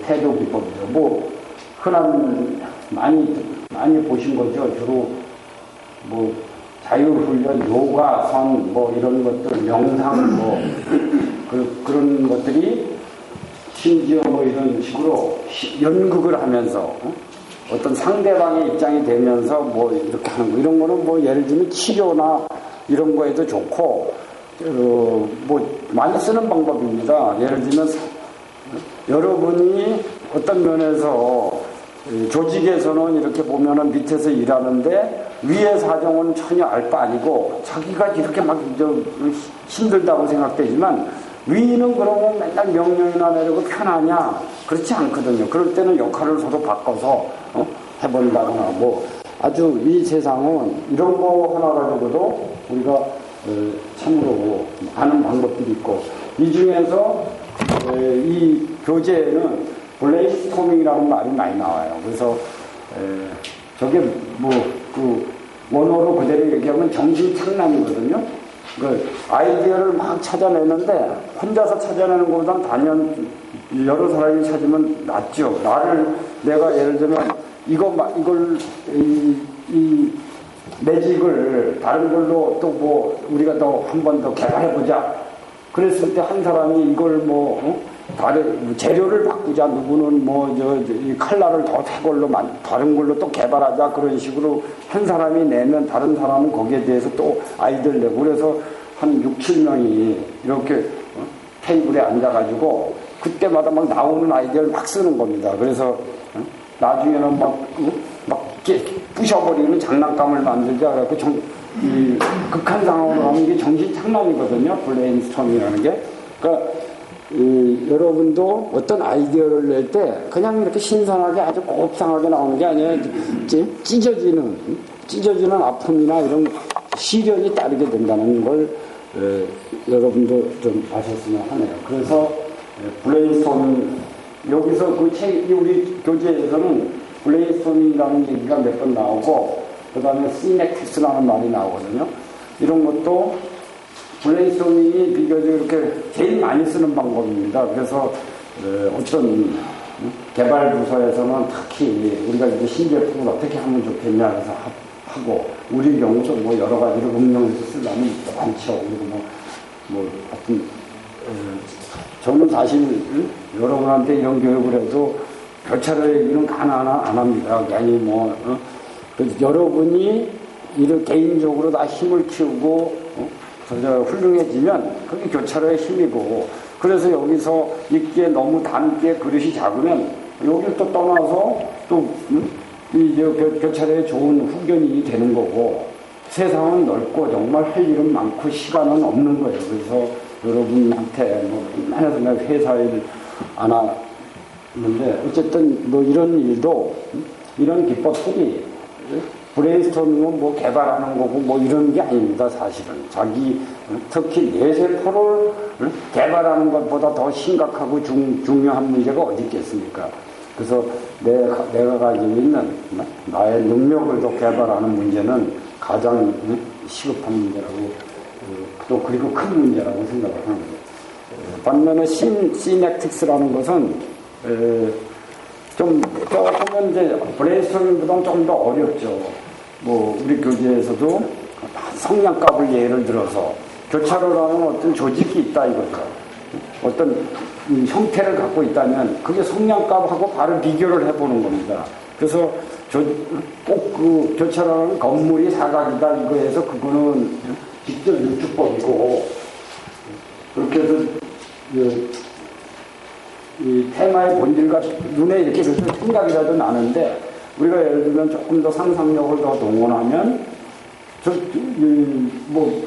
Speaker 1: 태도 기법이죠. 뭐 흔한 많이 보신 거죠. 주로 뭐 자유훈련, 요가선 뭐 이런 것들, 명상 뭐 그런 것들이 심지어 뭐 이런 식으로 연극을 하면서 어떤 상대방의 입장이 되면서 뭐 이렇게 하는 거 이런 거는 뭐 예를 들면 치료나 이런 거에도 좋고 뭐 많이 쓰는 방법입니다. 예를 들면 여러분이 어떤 면에서 조직에서는 이렇게 보면은 밑에서 일하는데 위의 사정은 전혀 알 바 아니고 자기가 이렇게 막 힘들다고 생각되지만 위는 그러면 맨날 명령이나 내리고 편하냐? 그렇지 않거든요. 그럴 때는 역할을 서로 바꿔서 해본다거나 뭐 아주 이 세상은 이런 거 하나 가지고도 우리가 참으로 아는 방법들이 있고 이 중에서 이 교재에는 브레인스토밍이라는 말이 많이 나와요. 그래서 저게 뭐 그 원어로 그대로 얘기하면 정신착란이거든요. 그 아이디어를 막 찾아내는데 혼자서 찾아내는 것보단 단연 여러 사람이 찾으면 낫죠. 내가 예를 들면 이걸 이 매직을 다른 걸로 또 뭐 우리가 더 한 번 더 개발해보자. 그랬을 때 한 사람이 이걸 다른 재료를 바꾸자. 누구는 이 칼날을 더 새 걸로 다른 걸로 또 개발하자. 그런 식으로 한 사람이 내면 다른 사람은 거기에 대해서 또 아이디어를 내고 그래서 한 6, 7명이 이렇게 테이블에 앉아가지고 그때마다 막 나오는 아이디어를 막 쓰는 겁니다. 그래서 나중에는 막 부셔버리는 장난감을 만들자. 그래서 극한 상황으로 하는 게 정신착란이거든요. 브레인스토밍이라는 게. 그러니까 여러분도 어떤 아이디어를 낼 때 그냥 이렇게 신선하게 아주 곱상하게 나오는 게 아니라 찢어지는 아픔이나 이런 시련이 따르게 된다는 걸 여러분도 좀 아셨으면 하네요. 그래서 브레인스토밍 여기서 우리 교재에서는 브레인스토밍이라는 얘기가 몇 번 나오고 그 다음에 시넥티스라는 말이 나오거든요. 이런 것도 브레인스토밍이 비교적 이렇게 제일 많이 쓰는 방법입니다. 그래서 어떤 개발 부서에서는 특히 우리가 이제 신제품을 어떻게 하면 좋겠냐 해서 하고 우리 경우도 뭐 여러 가지로 응용해서 쓰려면 많죠. 그리고 하여튼 저는 사실 여러분한테 이런 교육을 해도 교차로 얘기는 하나하나 안 합니다. 괜히 그래서 여러분이 이런 개인적으로 다 힘을 키우고 훌륭해지면 그게 교차로의 힘이고 그래서 여기서 있기에 너무 담기에 그릇이 작으면 여기를 또 떠나서 또 교차로에 좋은 후견이 되는 거고 세상은 넓고 정말 할 일은 많고 시간은 없는 거예요. 그래서 여러분한테 맨날 회사 일 안 하는데 어쨌든 이런 일도 이런 기법들이 브레인스토밍은 개발하는 거고 이런 게 아닙니다. 사실은 특히 뇌세포를 개발하는 것보다 더 심각하고 중요한 문제가 어디 있겠습니까? 그래서 내가 가지고 있는 나의 능력을 더 개발하는 문제는 가장 시급한 문제라고 또 그리고 큰 문제라고 생각을 하는 거예요. 반면에 시냅틱스라는 것은 조금은 이제 브레인스토밍보다는 조금 더 어렵죠. 뭐, 우리 교재에서도 성냥갑을 예를 들어서 교차로라는 어떤 조직이 있다 이거죠. 어떤 형태를 갖고 있다면 그게 성냥갑하고 바로 비교를 해보는 겁니다. 그래서 꼭 그 교차로라는 건물이 사각이다 이거에서 그거는 직접 유추법이고 그렇게 해서 이 테마의 본질과 눈에 이렇게 생각이라도 나는데 우리가 예를 들면 조금 더 상상력을 더 동원하면 뭐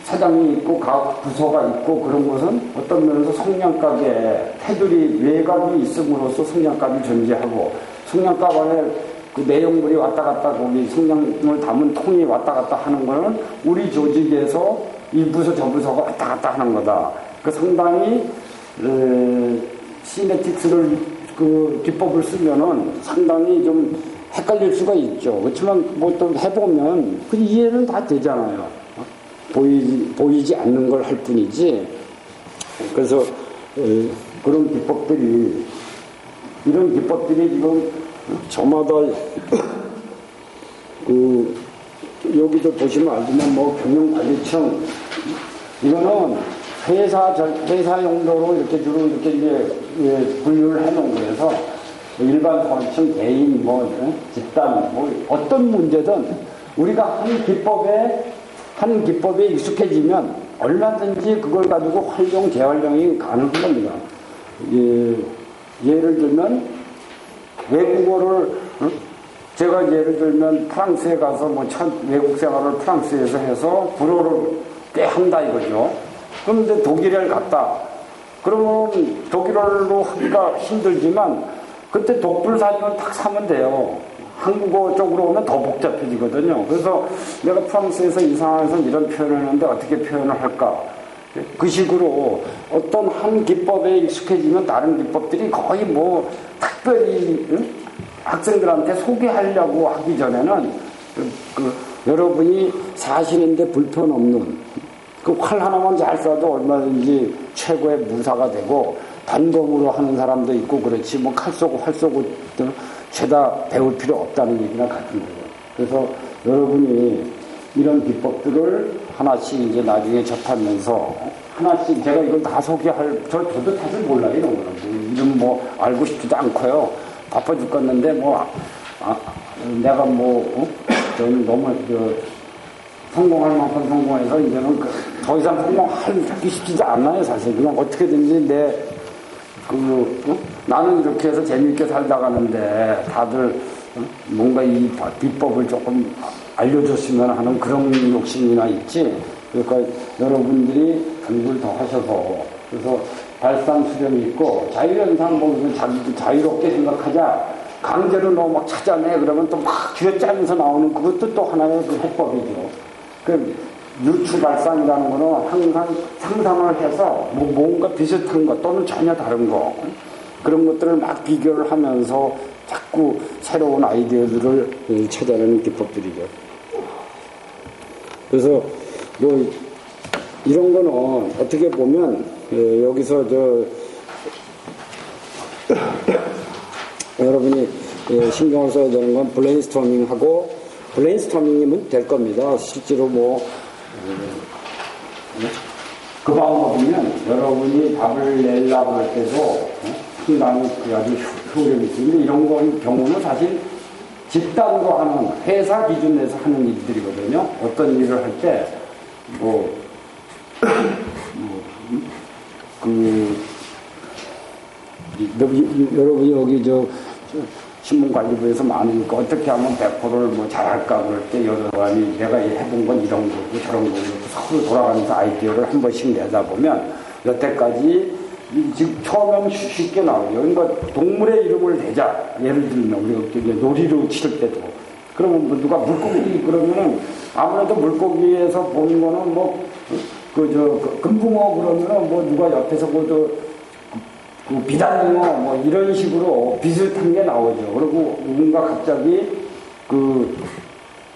Speaker 1: 사장이 있고 각 부서가 있고 그런 것은 어떤 면에서 성냥갑에 테두리 외곽이 있음으로써 성냥갑이 존재하고 성냥갑 안에 그 내용물이 왔다 갔다 거기 성냥을 담은 통이 왔다 갔다 하는 거는 우리 조직에서 이 부서 저 부서가 왔다 갔다 하는 거다. 그 상당히 시네틱스를 그 기법을 쓰면은 상당히 좀 헷갈릴 수가 있죠. 그렇지만 뭐 또 해보면 그 이해는 다 되잖아요. 보이지 않는 걸 할 뿐이지. 그래서 그런 기법들이 이런 기법들이 지금 저마다 그 여기도 보시면 알지만 뭐 금융관리청 이거는 회사 용도로 이렇게 주로 이렇게 이제 분류를 해놓은 거여서 일반 사업청 개인 뭐 집단 뭐 어떤 문제든 우리가 한 기법에 익숙해지면 얼마든지 그걸 가지고 활용 재활용이 가능한 겁니다. 예를 들면 외국어를 제가 예를 들면 프랑스에 가서 뭐 첫 외국 생활을 프랑스에서 해서 불어를 꽤 한다 이거죠. 그런데 독일에 갔다. 그러면 독일어로 하기가 힘들지만 그때 독불사전을 딱 사면 돼요. 한국어 쪽으로 오면 더 복잡해지거든요. 그래서 내가 프랑스에서 이 상황에서 이런 표현을 했는데 어떻게 표현을 할까? 그 식으로 어떤 한 기법에 익숙해지면 다른 기법들이 거의 뭐 특별히 학생들한테 소개하려고 하기 전에는 여러분이 사시는데 불편 없는 그 활 하나만 잘 쏴도 얼마든지 최고의 무사가 되고 단검으로 하는 사람도 있고 그렇지 뭐 칼 쏘고 활 쏘고 죄다 배울 필요 없다는 얘기나 같은 거예요. 그래서 여러분이 이런 기법들을 하나씩 이제 나중에 접하면서 하나씩 제가 이걸 다 저도 사실 몰라요 이런 거는 이름 뭐 알고 싶지도 않고요. 바빠 죽겠는데 내가 저는 너무 성공할 만큼 성공해서 이제는 더 이상 성공하기 쉽지 않나요 사실. 그냥 어떻게든지 나는 이렇게 해서 재미있게 살다 가는데 다들 뭔가 이 비법을 조금 알려줬으면 하는 그런 욕심이나 있지. 그러니까 여러분들이 공부를 더 하셔서 그래서 발산 수련이 있고 자유현상 보면 자기도 자유롭게 생각하자. 강제로 너 막 찾아내 그러면 또 막 쥐어짜면서 나오는 그것도 또 하나의 그 해법이죠. 그 유추 발산이라는 거는 항상 상상을 해서 뭔가 비슷한 것 또는 전혀 다른 거 그런 것들을 막 비교를 하면서 자꾸 새로운 아이디어들을 찾아내는 기법들이죠. 그래서 뭐 이런 거는 어떻게 보면 여기서 여러분이 신경을 써야 되는 건 브레인스토밍이면 될 겁니다. 실제로 그 방법이면 여러분이 답을 내려고 할 때도 상당히 아주 효력이 있습니다. 이런 경우는 사실 집단으로 하는 회사 기준에서 하는 일들이거든요. 어떤 일을 할 때 여러분이 여기 신문관리부에서 많으니까 어떻게 하면 100%를 잘할까 그럴 때 여러 사람이 내가 해본 건 이런 거고 저런 거고 서로 돌아가면서 아이디어를 한 번씩 내다보면 여태까지 지금 처음에는 쉽게 나오죠. 그러니까 동물의 이름을 대자. 예를 들면 우리가 놀이를 칠 때도 그러면 누가 물고기 그러면은 아무래도 물고기에서 보는 거는 금붕어 그러면은 누가 옆에서 비단잉어 이런 식으로 비슷한 게 나오죠. 그리고 누군가 갑자기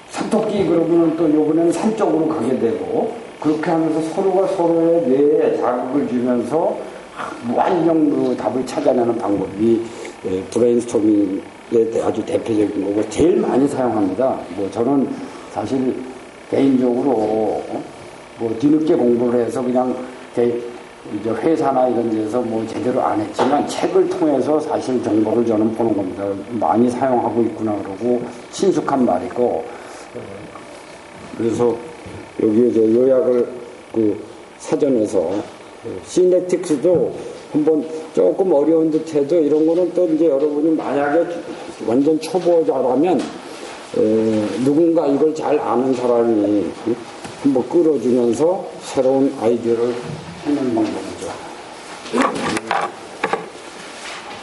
Speaker 1: 산토끼 그러면은 또 요번에는 산 쪽으로 가게 되고 그렇게 하면서 서로가 서로의 뇌에 자극을 주면서 무한정 답을 찾아내는 방법이 브레인스토밍에 아주 대표적인 거고 제일 많이 사용합니다. 뭐 저는 사실 개인적으로 뭐 뒤늦게 공부를 해서 그냥 이제 회사나 이런 데서 뭐 제대로 안 했지만 책을 통해서 사실 정보를 저는 보는 겁니다. 많이 사용하고 있구나 그러고 친숙한 말이고 그래서 여기에 이제 요약을 그 사전에서 시냅틱스도 한번 조금 어려운 듯 해도 이런 거는 또 이제 여러분이 만약에 완전 초보자라면 누군가 이걸 잘 아는 사람이 한번 끌어주면서 새로운 아이디어를 해낸 방법이죠.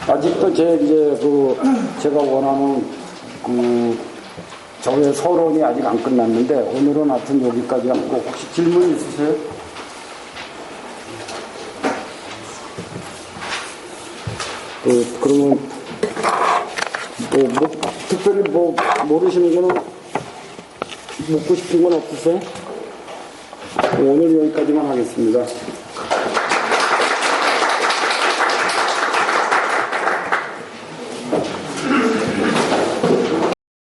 Speaker 1: 아직도 제가 원하는 저의 서론이 아직 안 끝났는데 오늘은 하여튼 여기까지 하고 혹시 질문 있으세요? 그러면 특별히 모르시는 거는 묻고 싶은 건 없으세요? 오늘 여기까지만 하겠습니다.